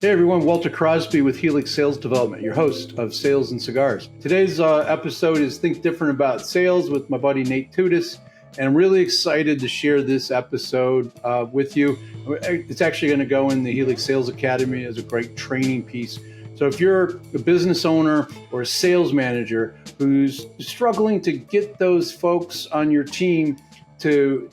Hey everyone, Walter Crosby with Helix Sales Development, your host of Sales and Cigars. Today's episode is Think Different About Sales with my buddy Nate Tutas, and I'm really excited to share this episode with you. It's actually going to go in the Helix Sales Academy as a great training piece. So if you're a business owner or a sales manager who's struggling to get those folks on your team to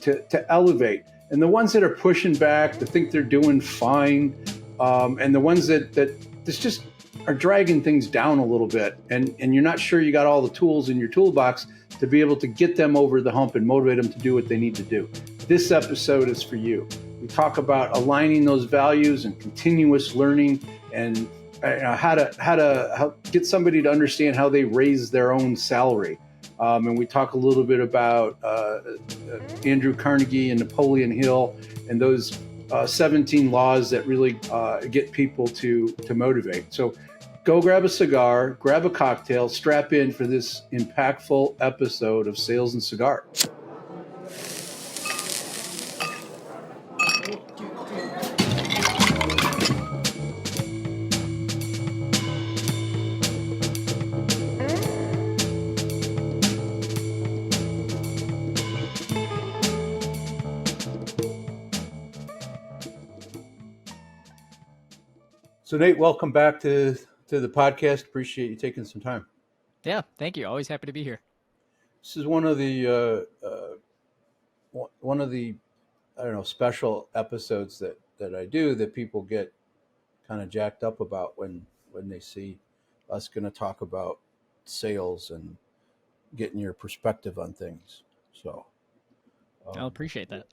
elevate, and the ones that are pushing back, that think they're doing fine, and the ones that just are dragging things down a little bit, and you're not sure you got all the tools in your toolbox to be able to get them over the hump and motivate them to do what they need to do. This episode is for you. We talk about aligning those values and continuous learning, and how to get somebody to understand how they raise their own salary. And we talk a little bit about Andrew Carnegie and Napoleon Hill and those 17 laws that really get people to motivate. So go grab a cigar, grab a cocktail, strap in for this impactful episode of Sales and Cigars. So Nate, welcome back to the podcast. Appreciate you taking some time. Yeah, thank you. Always happy to be here. This is one of the I don't know, special episodes that I do that people get kind of jacked up about when they see us going to talk about sales and getting your perspective on things. So I'll appreciate that.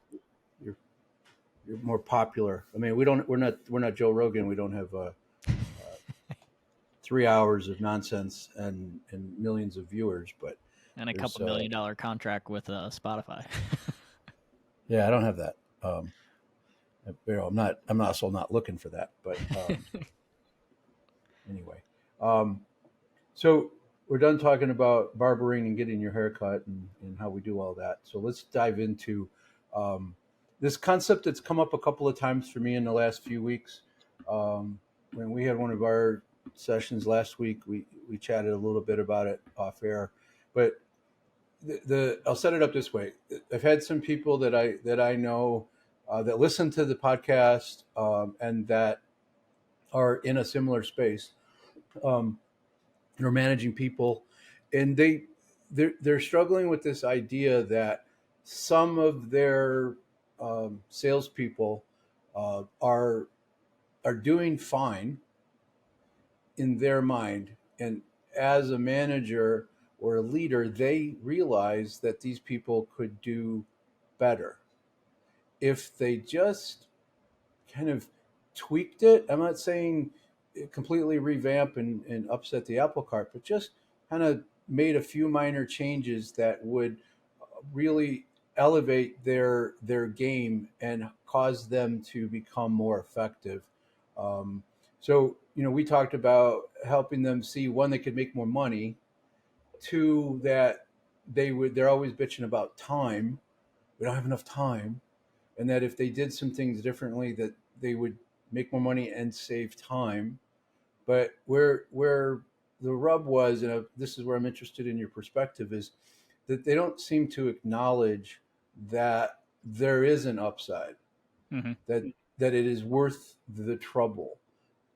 You're more popular. I mean, we're not Joe Rogan. We don't have 3 hours of nonsense and millions of viewers, but and a couple $1 million contract with Spotify. Yeah, I don't have that. I'm not also not looking for that, but anyway. So we're done talking about barbering and getting your hair cut and how we do all that. So let's dive into this concept that's come up a couple of times for me in the last few weeks. When we had one of our sessions last week, we chatted a little bit about it off air, but I'll set it up this way. I've had some people that I know that listen to the podcast and that are in a similar space, managing people, and they're struggling with this idea that some of their salespeople are doing fine in their mind, and as a manager or a leader, they realize that these people could do better if they just kind of tweaked it. I'm not saying completely revamp and upset the apple cart, but just kind of made a few minor changes that would really elevate their game and cause them to become more effective. So, we talked about helping them see, one, they could make more money, two, that they're always bitching about time. We don't have enough time. And that if they did some things differently, that they would make more money and save time. But where the rub was, and this is where I'm interested in your perspective, is that they don't seem to acknowledge that there is an upside, Mm-hmm. that it is worth the trouble.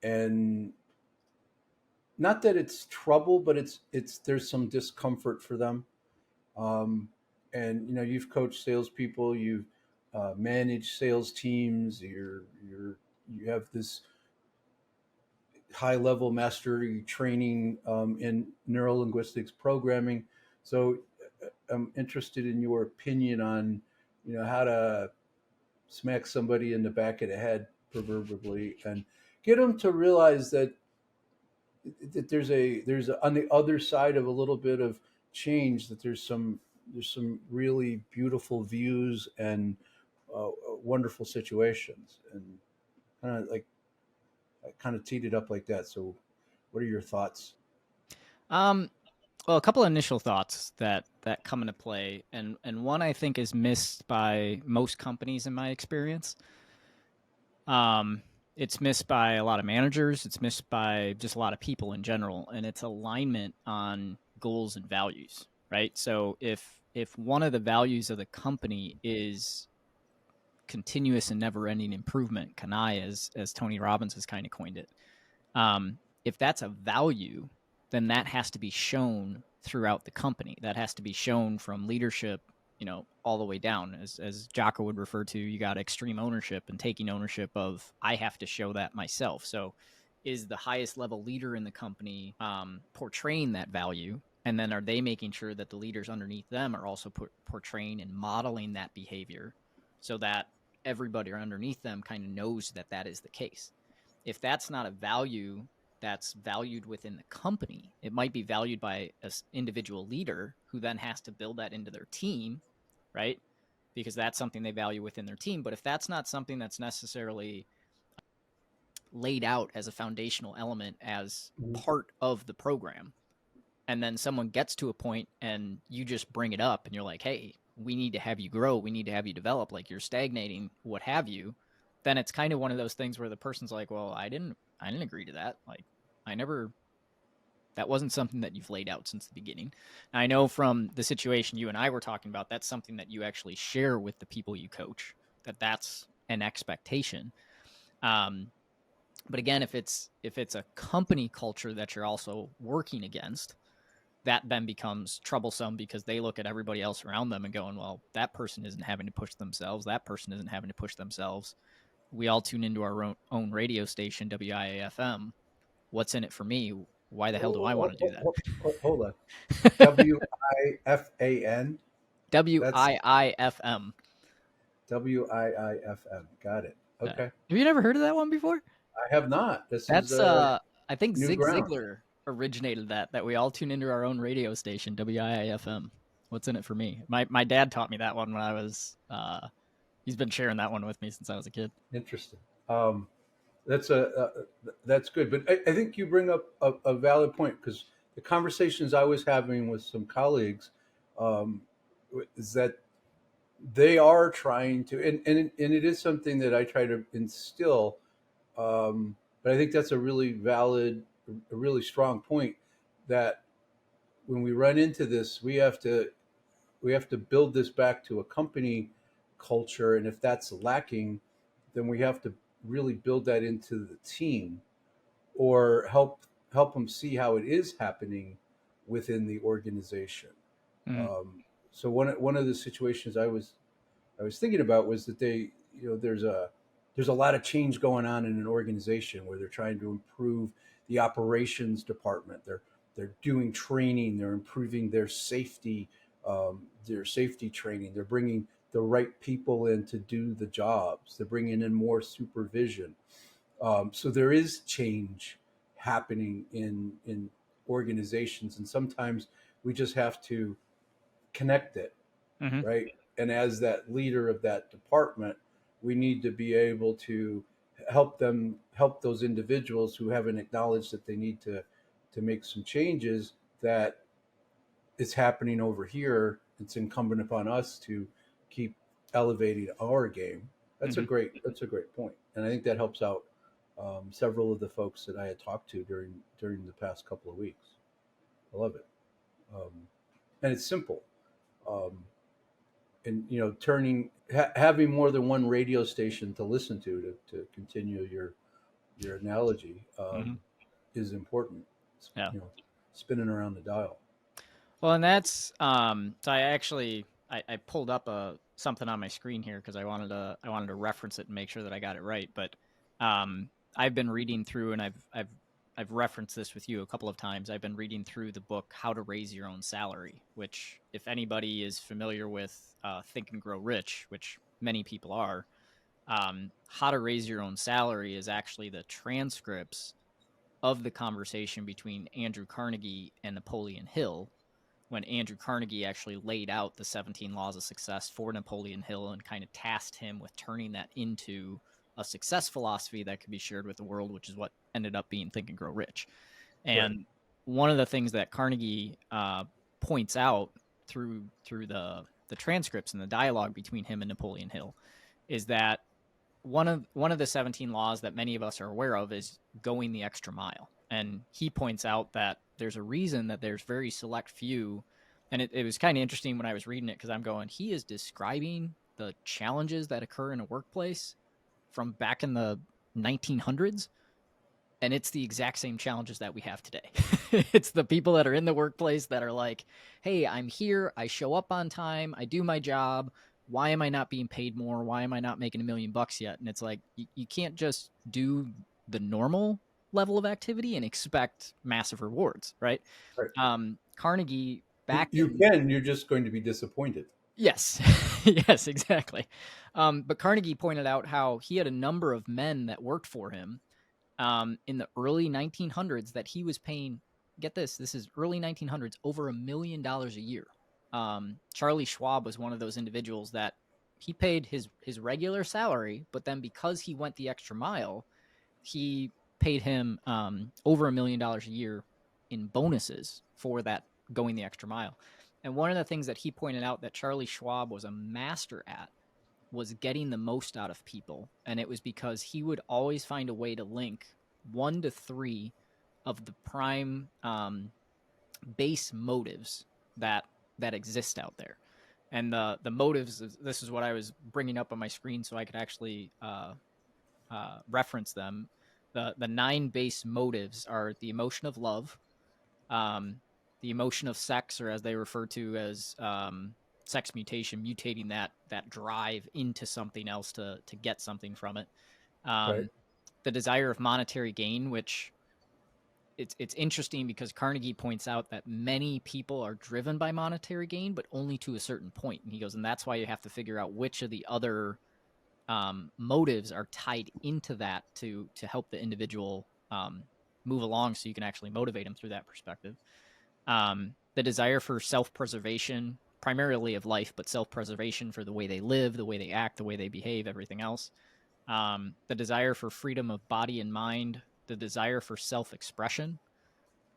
And not that it's trouble, but it's there's some discomfort for them. And you've coached salespeople, you've managed sales teams, you have this high level mastery training in neuro linguistics programming. So I'm interested in your opinion on how to smack somebody in the back of the head, proverbially, and get them to realize that there's on the other side of a little bit of change, that there's some really beautiful views and wonderful situations, and I kind of teed it up like that. So what are your thoughts? Well, a couple of initial thoughts that come into play, and one I think is missed by most companies in my experience. it's missed by a lot of managers. It's missed by just a lot of people in general, and it's alignment on goals and values, right? So if one of the values of the company is continuous and never-ending improvement, Kanai, as Tony Robbins has kind of coined it, if that's a value, then that has to be shown throughout the company. That has to be shown from leadership, all the way down. As Jocko would refer to, you got extreme ownership and taking ownership of, I have to show that myself. So is the highest level leader in the company portraying that value? And then are they making sure that the leaders underneath them are also portraying and modeling that behavior so that everybody underneath them kind of knows that that is the case? If that's not a value that's valued within the company, it might be valued by an individual leader who then has to build that into their team, right? Because that's something they value within their team. But if that's not something that's necessarily laid out as a foundational element as part of the program, and then someone gets to a point and you just bring it up and you're like, hey, we need to have you grow, we need to have you develop, like you're stagnating, what have you, then it's kind of one of those things where the person's like, well, I didn't agree to that. Like, that wasn't something that you've laid out since the beginning. And I know from the situation you and I were talking about, that's something that you actually share with the people you coach, that's an expectation. But again, if it's a company culture that you're also working against, that then becomes troublesome because they look at everybody else around them and going, well, that person isn't having to push themselves. That person isn't having to push themselves. We all tune into our own radio station, WIAFM. What's in it for me? Why the hell do I want to do that? Hold on. WIFAN? WIIFM. WIIFM. Got it. Okay. Have you never heard of that one before? I have not. That's I think Zig ground. Ziglar originated that we all tune into our own radio station, WIIFM. What's in it for me? My dad taught me that one when I was he's been sharing that one with me since I was a kid. Interesting. That's good. But I think you bring up a valid point, because the conversations I was having with some colleagues is that they are trying to, and it is something that I try to instill. But I think that's a really valid, a really strong point, that when we run into this, we have to build this back to a company culture, and if that's lacking, then we have to really build that into the team, or help them see how it is happening within the organization. So one of the situations I was thinking about was that there's a lot of change going on in an organization where they're trying to improve the operations department. They're doing training. They're improving their safety training. They're bringing the right people in to do the jobs. They're bringing in more supervision. So there is change happening in organizations, and sometimes we just have to connect it, right? And as that leader of that department, we need to be able to help those individuals who haven't acknowledged that they need to make some changes, that it's happening over here. It's incumbent upon us to keep elevating our game. That's a great point, and I think that helps out several of the folks that I had talked to during the past couple of weeks. I love it, and it's simple. And having more than one radio station to listen to continue your analogy is important. Yeah. Spinning around the dial. Well, and that's so I pulled up something on my screen here because I wanted to reference it and make sure that I got it right. But I've been reading through, and I've referenced this with you a couple of times. I've been reading through the book How to Raise Your Own Salary, which, if anybody is familiar with Think and Grow Rich, which many people are, How to Raise Your Own Salary is actually the transcripts of the conversation between Andrew Carnegie and Napoleon Hill, when Andrew Carnegie actually laid out the 17 laws of success for Napoleon Hill and kind of tasked him with turning that into a success philosophy that could be shared with the world, which is what ended up being Think and Grow Rich. And one of the things that Carnegie points out through the transcripts and the dialogue between him and Napoleon Hill is that one of the 17 laws that many of us are aware of is going the extra mile. And he points out that there's a reason that there's very select few. And it was kind of interesting when I was reading it, because I'm going, he is describing the challenges that occur in a workplace from back in the 1900s. And it's the exact same challenges that we have today. It's the people that are in the workplace that are like, hey, I'm here. I show up on time. I do my job. Why am I not being paid more? Why am I not making $1 million yet? And it's like, you can't just do the normal level of activity and expect massive rewards, right? Right. Carnegie back You in, can, you're just going to be disappointed. yes, yes, exactly. But Carnegie pointed out how he had a number of men that worked for him in the early 1900s that he was paying, get this is early 1900s, over $1 million a year. Charlie Schwab was one of those individuals that he paid his regular salary, but then because he went the extra mile, he paid him over $1 million a year in bonuses for that going the extra mile. And one of the things that he pointed out that Charlie Schwab was a master at was getting the most out of people. And it was because he would always find a way to link 1 to 3 of the prime base motives that exist out there. And the motives, this is what I was bringing up on my screen so I could actually reference them. The 9 base motives are the emotion of love, the emotion of sex, or as they refer to as sex mutation, mutating that drive into something else to get something from it. Right. The desire of monetary gain, which it's interesting because Carnegie points out that many people are driven by monetary gain, but only to a certain point. And he goes, and that's why you have to figure out which of the other motives are tied into that to help the individual move along, so you can actually motivate them through that perspective. The desire for self-preservation, primarily of life, but self-preservation for the way they live, the way they act, the way they behave, everything else. The desire for freedom of body and mind, the desire for self-expression,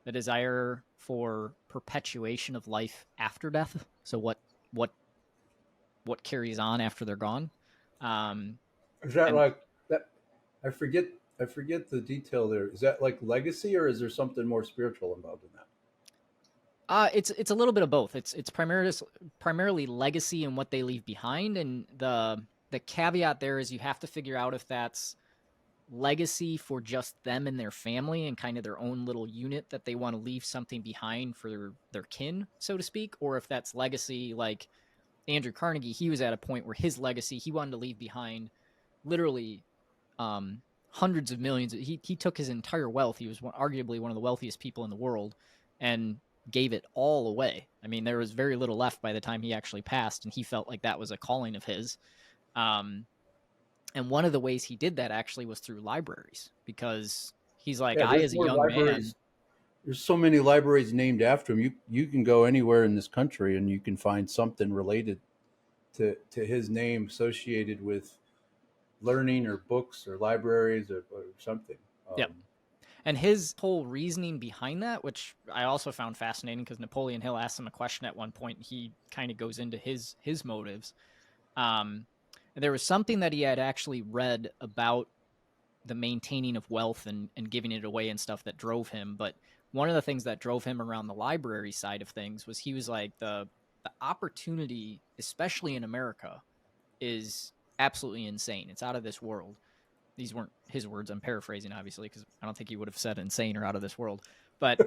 the desire for perpetuation of life after death. So what carries on after they're gone. Is that And like that? I forget. I forget the detail there. Is that like legacy, or is there something more spiritual involved in that? it's a little bit of both. It's primarily legacy and what they leave behind, and the caveat there is you have to figure out if that's legacy for just them and their family and kind of their own little unit that they want to leave something behind for their kin, so to speak, or if that's legacy like Andrew Carnegie. He was at a point where his legacy, he wanted to leave behind literally um, hundreds of millions. He took his entire wealth. He was arguably one of the wealthiest people in the world, and gave it all away. I mean, there was very little left by the time he actually passed, and he felt like that was a calling of his. Um, and one of the ways he did that actually was through libraries, because he's like, Yeah, I, there's as a more young man, libraries. There's so many libraries named after him. You can go anywhere in this country and you can find something related to his name associated with learning or books or libraries or something. yep. And his whole reasoning behind that, which I also found fascinating, because Napoleon Hill asked him a question at one point, and he kind of goes into his motives. And there was something that he had actually read about the maintaining of wealth and giving it away and stuff that drove him. But one of the things that drove him around the library side of things was he was like, the opportunity, especially in America, is absolutely insane. It's out of this world. These weren't his words. I'm paraphrasing, obviously, because I don't think he would have said insane or out of this world. But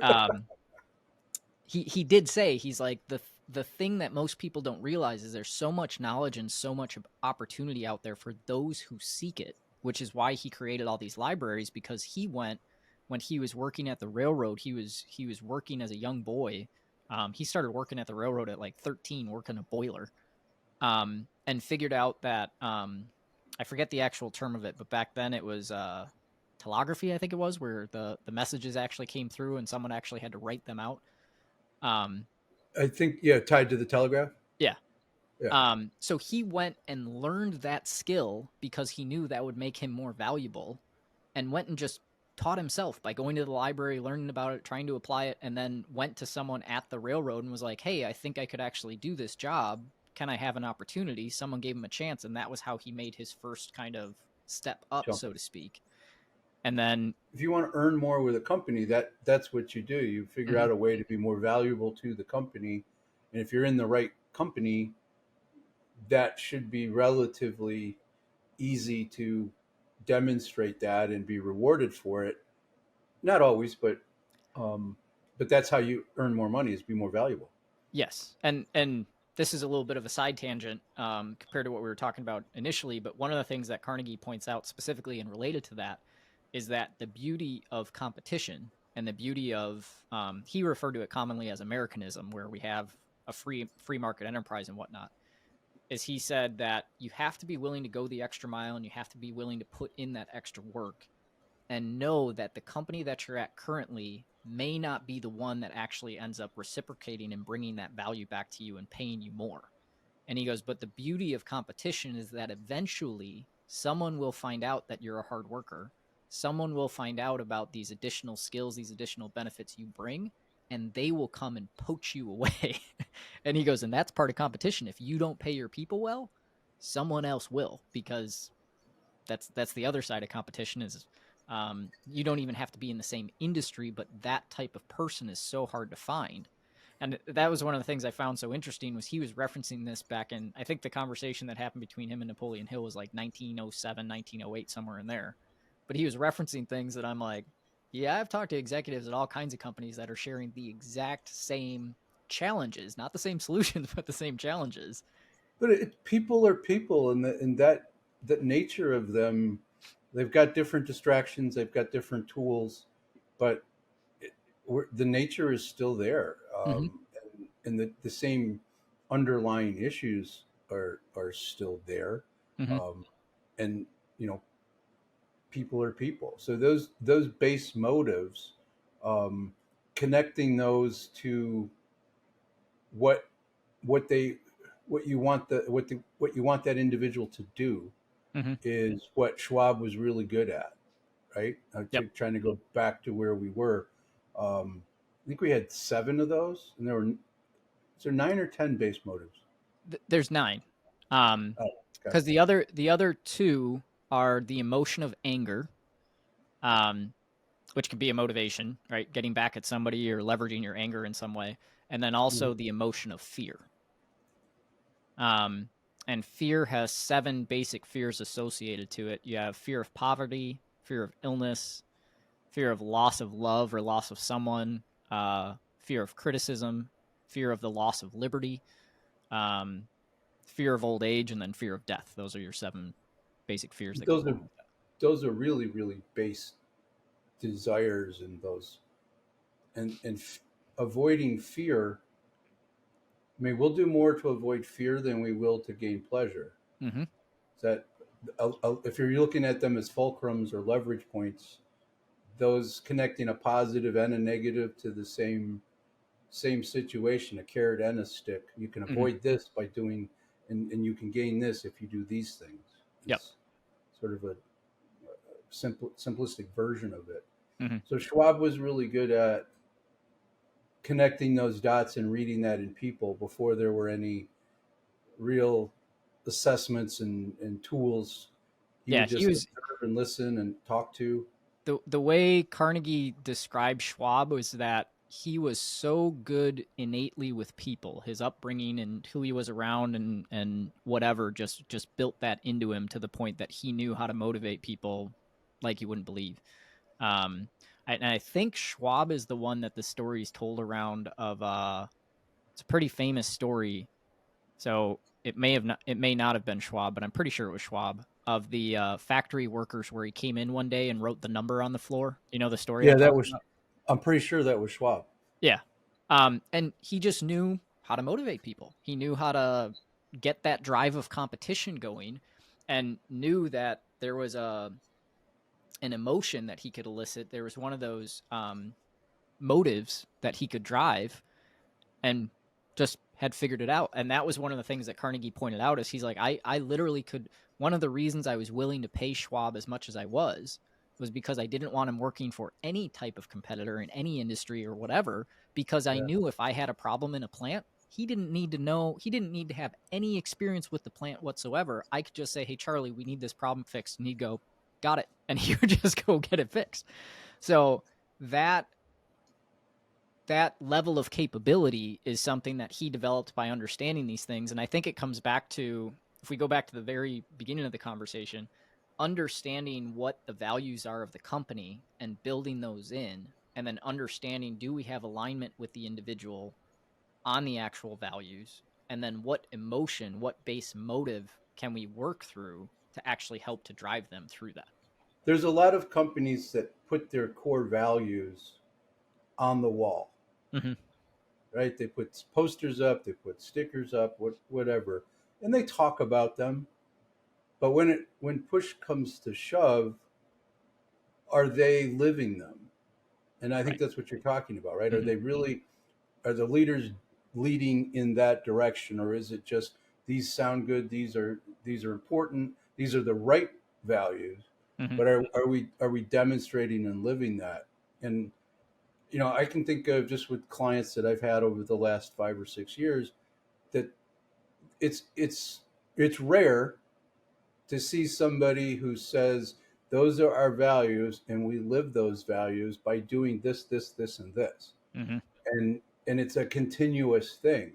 he did say, he's like, the thing that most people don't realize is there's so much knowledge and so much opportunity out there for those who seek it, which is why he created all these libraries. Because he went, when he was working at the railroad, he was working as a young boy. He started working at the railroad at like 13, working a boiler, and figured out that I forget the actual term of it, but back then it was telegraphy, I think it was, where the messages actually came through and someone actually had to write them out. Um, I think, yeah, tied to the telegraph. yeah. Yeah. So he went and learned that skill because he knew that would make him more valuable, and went and just taught himself by going to the library, learning about it, trying to apply it, and then went to someone at the railroad and was like, hey, I think I could actually do this job. Can I have an opportunity? Someone gave him a chance, and that was how he made his first kind of step up, Jump. so to speak. And then If you want to earn more with a company, that's what you do. You figure Mhm. out a way to be more valuable to the company, and if you're in the right company, that should be relatively easy to demonstrate that and be rewarded for it. Not always, um, but that's how you earn more money, is be more valuable. Yes, and this is a little bit of a side tangent compared to what we were talking about initially. But one of the things that Carnegie points out specifically and related to that is that the beauty of competition and the beauty of he referred to it commonly as Americanism, where we have a free market enterprise and whatnot. Is he said that you have to be willing to go the extra mile and you have to be willing to put in that extra work and know that the company that you're at currently may not be the one that actually ends up reciprocating and bringing that value back to you and paying you more. And he goes, but the beauty of competition is that eventually someone will find out that you're a hard worker. Someone will find out about these additional skills, these additional benefits you bring, and they will come and poach you away. And he goes, and that's part of competition. If you don't pay your people well, someone else will, because that's the other side of competition is you don't even have to be in the same industry, but that type of person is so hard to find. And that was one of the things I found so interesting was he was referencing this back in, I think the conversation that happened between him and Napoleon Hill was like 1907, 1908, somewhere in there. But he was referencing things that I'm like, yeah, I've talked to executives at all kinds of companies that are sharing the exact same challenges, not the same solutions, but the same challenges. But people are people, and that nature of them, they've got different distractions, they've got different tools, but the nature is still there, Mm-hmm. and the same underlying issues are still there, Mm-hmm. um, and you know, people are people. So those base motives, um, connecting those to what what they what you want that individual to do Mm-hmm. is what Schwab was really good at, right? Yep. Trying to go back to where we were. I think we had 7 of those, and is there 9 or 10 base motives? There's 9. Oh, okay. Because the other two are the emotion of anger, um, which can be a motivation, right? Getting back at somebody or leveraging your anger in some way, and then Mhm. also the emotion of fear. Um, and fear has 7 basic fears associated to it. You have fear of poverty, fear of illness, fear of loss of love or loss of someone, fear of criticism, fear of the loss of liberty, um, fear of old age, and then fear of death. Those are your 7 basic fears that go Those are along with that. those are really really base desires, and those and avoiding fear. I mean, we'll do more to avoid fear than we will to gain pleasure. Mm-hmm. That if you're looking at them as fulcrums or leverage points, those connecting a positive and a negative to the same situation, a carrot and a stick. You can Mm-hmm. avoid this by doing, and you can gain this if you do these things. Yep. It's sort of a simplistic version of it. Mm-hmm. So Schwab was really good at connecting those dots and reading that in people before there were any real assessments and tools. He Yeah, would he just was observe and listen and talk to. the way Carnegie described Schwab was that he was so good innately with people. His upbringing and who he was around and whatever just built that into him to the point that he knew how to motivate people like you wouldn't believe. Um, and I think Schwab is the one that the story is told around of. It's a pretty famous story. So it may not have been Schwab, but I'm pretty sure it was Schwab of the factory workers where he came in one day and wrote the number on the floor. You know the story Yeah, I'm that talking was. about? I'm pretty sure that was Schwab. Yeah. And he just knew how to motivate people. He knew how to get that drive of competition going and knew that there was an emotion that he could elicit. There was one of those motives that he could drive and just had figured it out. And that was one of the things that Carnegie pointed out is he's like, I literally could, one of the reasons I was willing to pay Schwab as much as I was because I didn't want him working for any type of competitor in any industry or whatever, because I Yeah. knew if I had a problem in a plant, he didn't need to know, he didn't need to have any experience with the plant whatsoever. I could just say, hey, Charlie, we need this problem fixed. And he'd go, got it. And he would just go get it fixed. So that level of capability is something that he developed by understanding these things. And I think it comes back to, if we go back to the very beginning of the conversation, understanding what the values are of the company and building those in, and then understanding, do we have alignment with the individual on the actual values? And then what emotion, what base motive can we work through to actually help to drive them through that? There's a lot of companies that put their core values on the wall, Mm-hmm. right? They put posters up, they put stickers up, whatever, and they talk about them. But when push comes to shove, are they living them? And I think Right. that's what you're talking about, right? Are Mm-hmm. they really, are the leaders leading in that direction, or is it just these sound good, these are important, these are the right values, Mm-hmm. but are we demonstrating and living that? And I can think of, just with clients that I've had over the last 5 or 6 years, that it's rare to see somebody who says those are our values and we live those values by doing this, and this. Mm-hmm. And it's a continuous thing.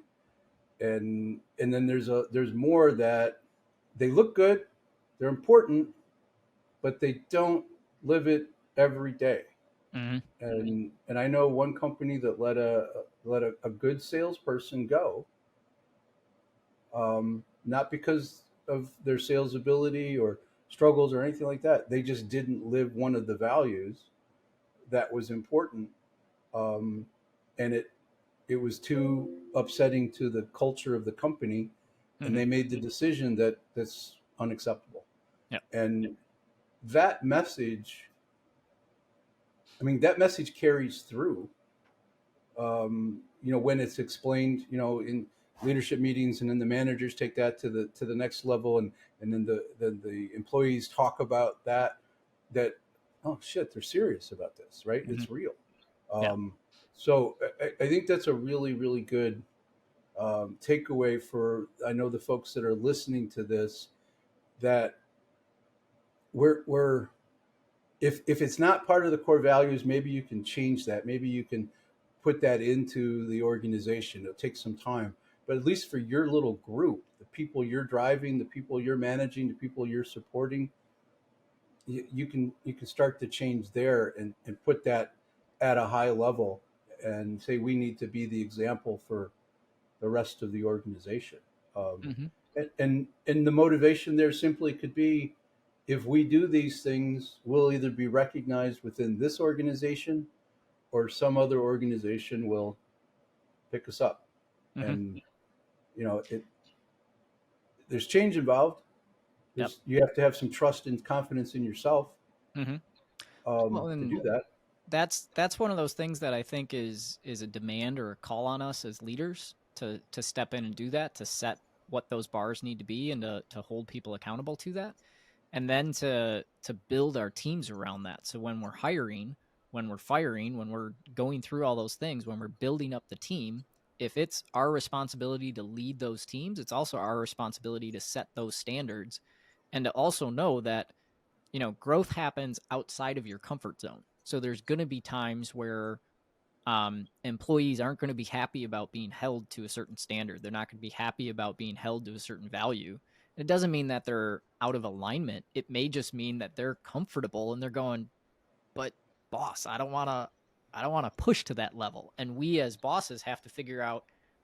And then there's more that they look good, they're important, but they don't live it every day. Mm-hmm. And I know one company that let a good salesperson go, not because of their sales ability or struggles or anything like that. They just didn't live one of the values that was important, and it was too upsetting to the culture of the company, and Mm-hmm. they made the decision that that's unacceptable. Yep. And that message, I mean, that message carries through. When it's explained, in leadership meetings, and then the managers take that to the next level, and then the employees talk about that, oh shit, they're serious about this, right? Mm-hmm. It's real. Yeah. So I think that's a really, really good takeaway for, I know, the folks that are listening to this, that we're if it's not part of the core values, maybe you can change that. Maybe you can put that into the organization. It'll take some time, but at least for your little group, the people you're driving, the people you're managing, the people you're supporting, you can start to change there, and put that at a high level, and say we need to be the example for the rest of the organization. Um, Mm-hmm. and the motivation there simply could be, if we do these things, we'll either be recognized within this organization, or some other organization will pick us up. Mm-hmm. And there's change involved. Yep. You have to have some trust and confidence in yourself, Mm-hmm. Well, to and do that. that's one of those things that I think is a demand or a call on us as leaders to step in and do that, to set what those bars need to be, and to hold people accountable to that, and then to build our teams around that. So when we're hiring, when we're firing, when we're going through all those things, when we're building up the team, if it's our responsibility to lead those teams, it's also our responsibility to set those standards, and to also know that growth happens outside of your comfort zone. So there's going to be times where employees aren't going to be happy about being held to a certain standard. They're not going to be happy about being held to a certain value. It doesn't mean that they're out of alignment. It may just mean that they're comfortable and they're going, but boss, I don't want to push to that level. And we as bosses have to figure out,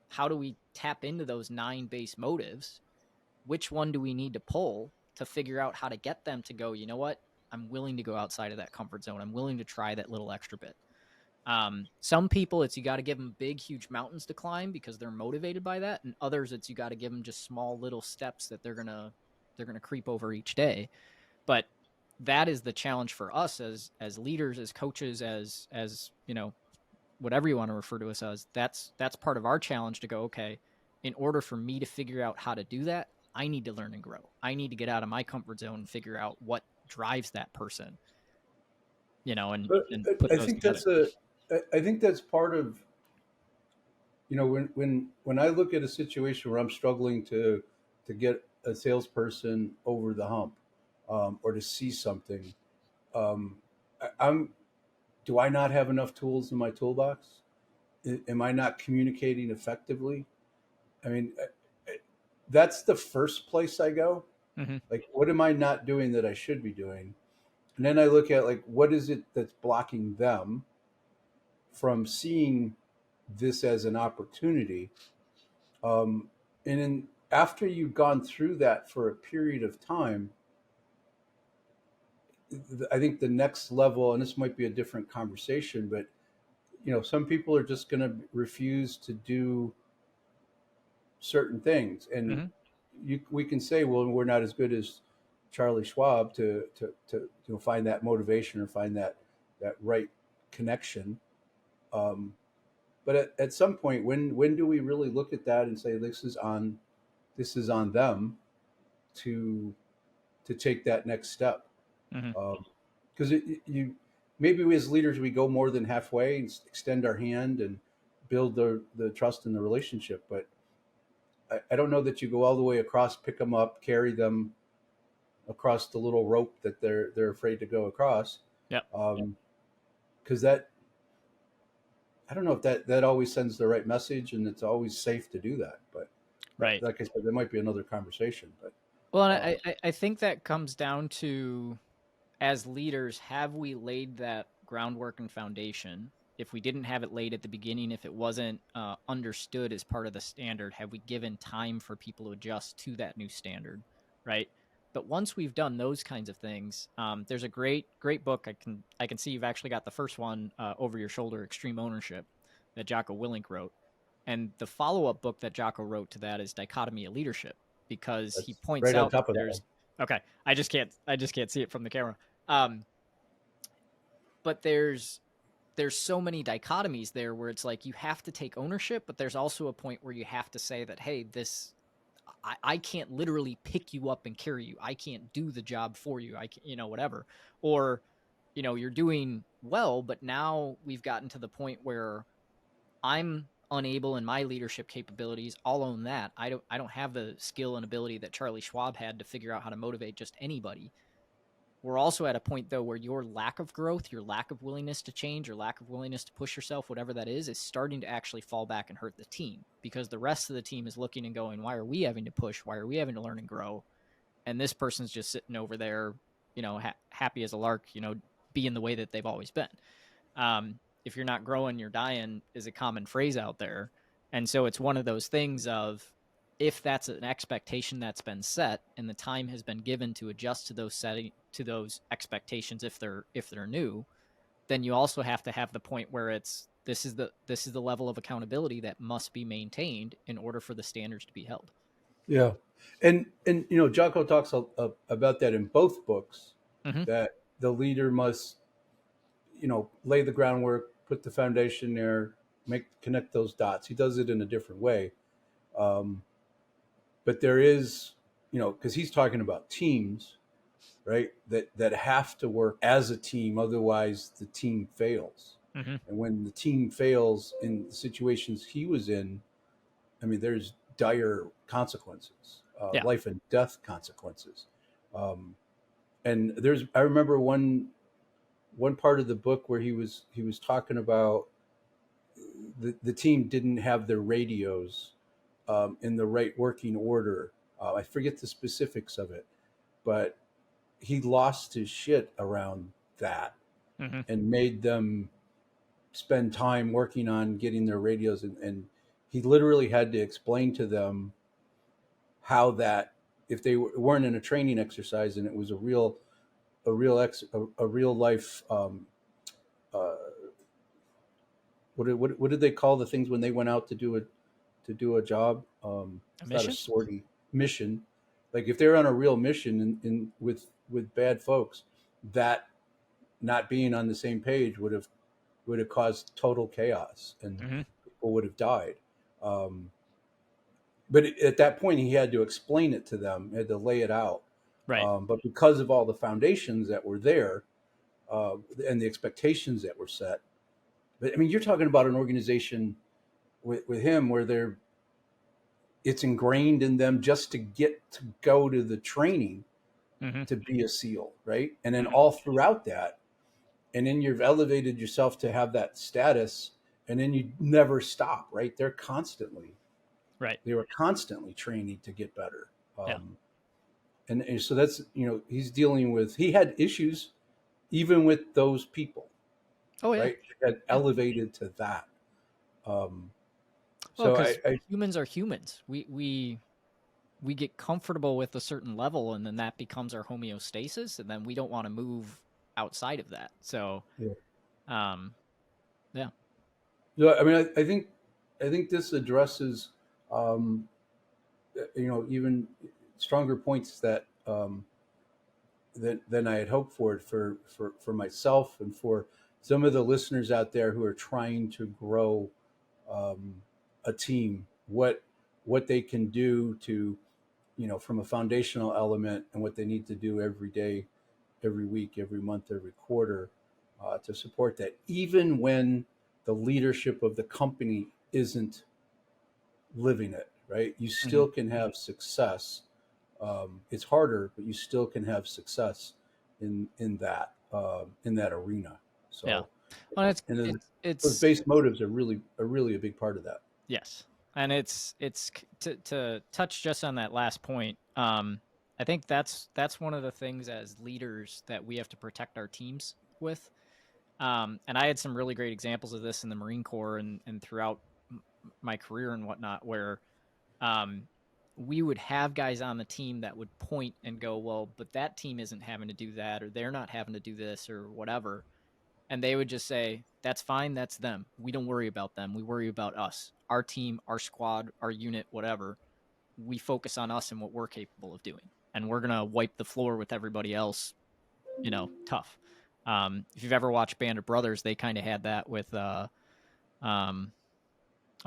how do we tap into those 9 base motives? Which one do we need to pull to figure out how to get them to go, you know what? I'm willing to go outside of that comfort zone. I'm willing to try that little extra bit. Some people, it's you got to give them big, huge mountains to climb because they're motivated by that, and others, it's you got to give them just small little steps that they're gonna creep over each day. But that is the challenge for us as leaders, as coaches, as whatever you want to refer to us as. That's part of our challenge, to go, okay, in order for me to figure out how to do that, I need to learn and grow. I need to get out of my comfort zone and figure out what drives that person, and But and put I those think together. I think that's part of when I look at a situation where I'm struggling to get a salesperson over the hump, or to see something, um, I'm do I not have enough tools in my toolbox? Am I not communicating effectively? I mean, that's the first place I go. Hmm. Like, what am I not doing that I should be doing? And then I look at, like, what is it that's blocking them from seeing this as an opportunity? And then after you've gone through that for a period of time, I think the next level, and this might be a different conversation, but some people are just going to refuse to do certain things, and Hmm. we can say, well, we're not as good as Charlie Schwab to find that motivation or find that right connection. Um, but at some point, when do we really look at that and say this is on them to take that next step? Hmm. Because you maybe we as leaders, we go more than halfway and extend our hand and build the trust in the relationship, but I don't know that you go all the way across, pick them up, carry them across the little rope that they're afraid to go across. Yep. Because that, I don't know if that always sends the right message, and it's always safe to do that. But Right. like I said, there might be another conversation. But Well, and um, I think that comes down to, as leaders, have we laid that groundwork and foundation? If we didn't have it laid at the beginning, if it wasn't understood as part of the standard, have we given time for people to adjust to that new standard, right? But once we've done those kinds of things, there's a great book. I can see you've actually got the first one over your shoulder, Extreme Ownership, that Jocko Willink wrote, and the follow up book that Jocko wrote to that is Dichotomy of Leadership, because he that's points right on out that top of that one. there's okay. I just can't see it from the camera. Um, but there's so many dichotomies there where it's like you have to take ownership, but there's also a point where you have to say that, hey, this I can't literally pick you up and carry you. I can't do the job for you. I can, whatever. Or, you're doing well, but now we've gotten to the point where I'm unable in my leadership capabilities. I'll own that. I don't have the skill and ability that Charlie Schwab had to figure out how to motivate just anybody. We're also at a point, though, where your lack of growth, your lack of willingness to change, your lack of willingness to push yourself, whatever that is starting to actually fall back and hurt the team, because the rest of the team is looking and going, why are we having to push? Why are we having to learn and grow? And this person's just sitting over there, happy as a lark, being the way that they've always been. If you're not growing, you're dying is a common phrase out there. And so it's one of those things of, if that's an expectation that's been set and the time has been given to adjust to those expectations, if they're new, then you also have to have the point where this is the level of accountability that must be maintained in order for the standards to be held. Yeah, and Jocko talks about that in both books, Mm-hmm. that the leader must lay the groundwork, put the foundation there, connect those dots. He does it in a different way. Um, but there is, because he's talking about teams, right? That have to work as a team, otherwise the team fails. Mm-hmm. And when the team fails in the situations he was in, I mean, there's dire consequences, Yeah. life and death consequences. Um, and I remember one part of the book where he was talking about the team didn't have their radios in the right working order. I forget the specifics of it, but he lost his shit around that Mm-hmm. and made them spend time working on getting their radios, and he literally had to explain to them how that, if they weren't in a training exercise and it was a real life, uh, what did they call the things when they went out to do a job? A It's not a mission. sortie mission. Like, if they're on a real mission with bad folks, that not being on the same page would have caused total chaos, and Mm-hmm. people would have died. Um, but at that point, he had to explain it to them, he had to lay it out. Right. But because of all the foundations that were there, and the expectations that were set, but I mean, you're talking about an organization with him where it's ingrained in them just to get to go to the training Mm-hmm. to be a SEAL, right? And then Mm-hmm. all throughout that, and then you've elevated yourself to have that status, and then you never stop, right? Right. They were constantly training to get better. Yeah. And so that's, he had issues even with those people, Oh yeah. right? That Yeah. elevated to that. Um, Well, so because humans are humans. We get comfortable with a certain level, and then that becomes our homeostasis, and then we don't want to move outside of that. So, yeah. um, yeah. So, I mean, I think this addresses, um, even stronger points that, than I had hoped for myself and for some of the listeners out there who are trying to grow um, a team. What they can do to, from a foundational element, and what they need to do every day, every week, every month, every quarter, to support that, even when the leadership of the company isn't living it. Right, you Mm-hmm. still can have success. It's harder, but you still can have success in that arena. Yeah. So, Well, and those it's base motives are really a big part of that. yes, and it's to touch just on that last point. I think that's one of the things as leaders that we have to protect our teams with. And I had some really great examples of this in the Marine Corps and throughout my career and whatnot, where um, we would have guys on the team that would point and go, well, but that team isn't having to do that, or they're not having to do this, or whatever. And they would just say, that's fine. That's them. We don't worry about them. We worry about us, our team, our squad, our unit, whatever. We focus on us and what we're capable of doing. And we're going to wipe the floor with everybody else, tough. If you've ever watched Band of Brothers, they kind of had that with, um,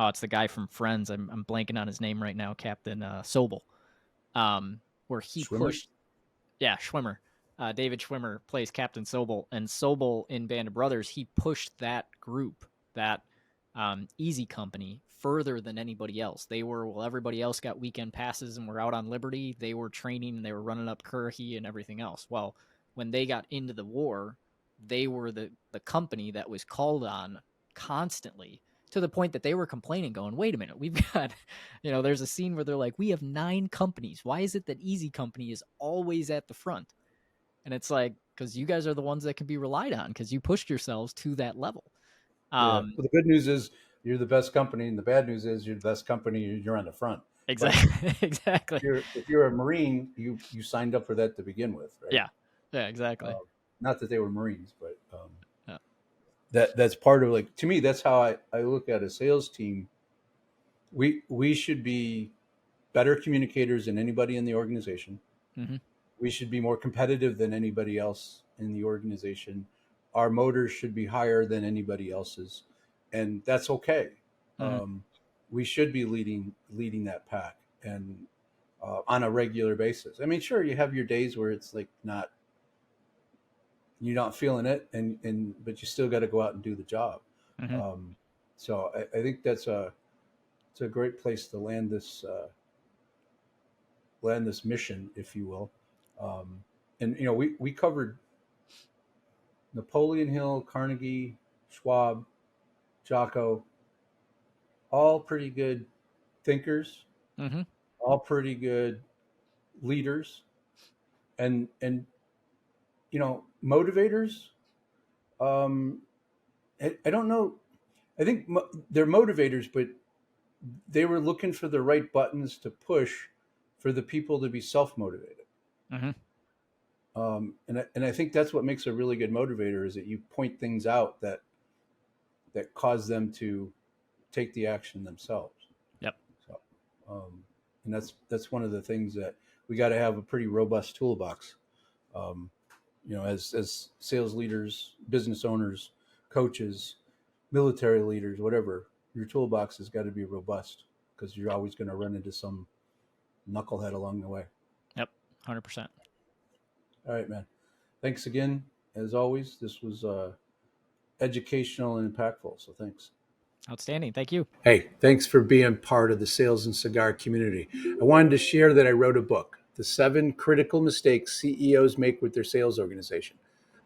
it's the guy from Friends. I'm blanking on his name right now, Captain Sobel, where he Swimmer. pushed, yeah, Schwimmer. David Schwimmer plays Captain Sobel, and Sobel in Band of Brothers, he pushed that group, that Easy Company, further than anybody else. They were, well, everybody else got weekend passes and were out on liberty. They were training and they were running up Currahee and everything else. Well, when they got into the war, they were the company that was called on constantly, to the point that they were complaining, going, wait a minute, we've got, there's a scene where they're like, we have 9 companies. Why is it that Easy Company is always at the front? And it's like, because you guys are the ones that can be relied on, because you pushed yourselves to that level. Yeah. Well, the good news is you're the best company, and the bad news is you're the best company. You're on the front. Exactly. Exactly. If you're a Marine, you signed up for that to begin with, right? Yeah. Yeah. Exactly. Not that they were Marines, but Yeah. that's part of, like, to me, that's how I look at a sales team. We should be better communicators than anybody in the organization. Mm-hmm. We should be more competitive than anybody else in the organization. Our motors should be higher than anybody else's, and that's okay. Mm-hmm. We should be leading that pack, and on a regular basis. I mean, sure, you have your days where it's like you're not feeling it, and but you still got to go out and do the job. Mm-hmm. So I think it's a great place to land this mission, if you will. And we covered Napoleon Hill, Carnegie, Schwab, Jocko, all pretty good thinkers, Mm-hmm. all pretty good leaders, and motivators. Um, I don't know. I think they're motivators, but they were looking for the right buttons to push for the people to be self motivated. Mm-hmm. And I think that's what makes a really good motivator, is that you point things out that cause them to take the action themselves. Yep. So, and that's one of the things that we got to have a pretty robust toolbox. Um, as sales leaders, business owners, coaches, military leaders, whatever, your toolbox has got to be robust, because you're always going to run into some knucklehead along the way. Yep. 100%. All right, man. Thanks again. As always, this was educational and impactful. So thanks. Outstanding. Thank you. Hey, thanks for being part of the Sales and Cigar community. I wanted to share that I wrote a book, The 7 Critical Mistakes CEOs Make with Their Sales Organization.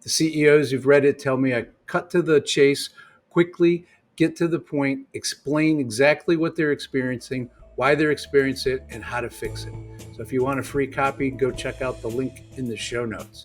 The CEOs who've read it tell me I cut to the chase quickly, get to the point, explain exactly what they're experiencing, why they're experiencing it, and how to fix it. So if you want a free copy, go check out the link in the show notes.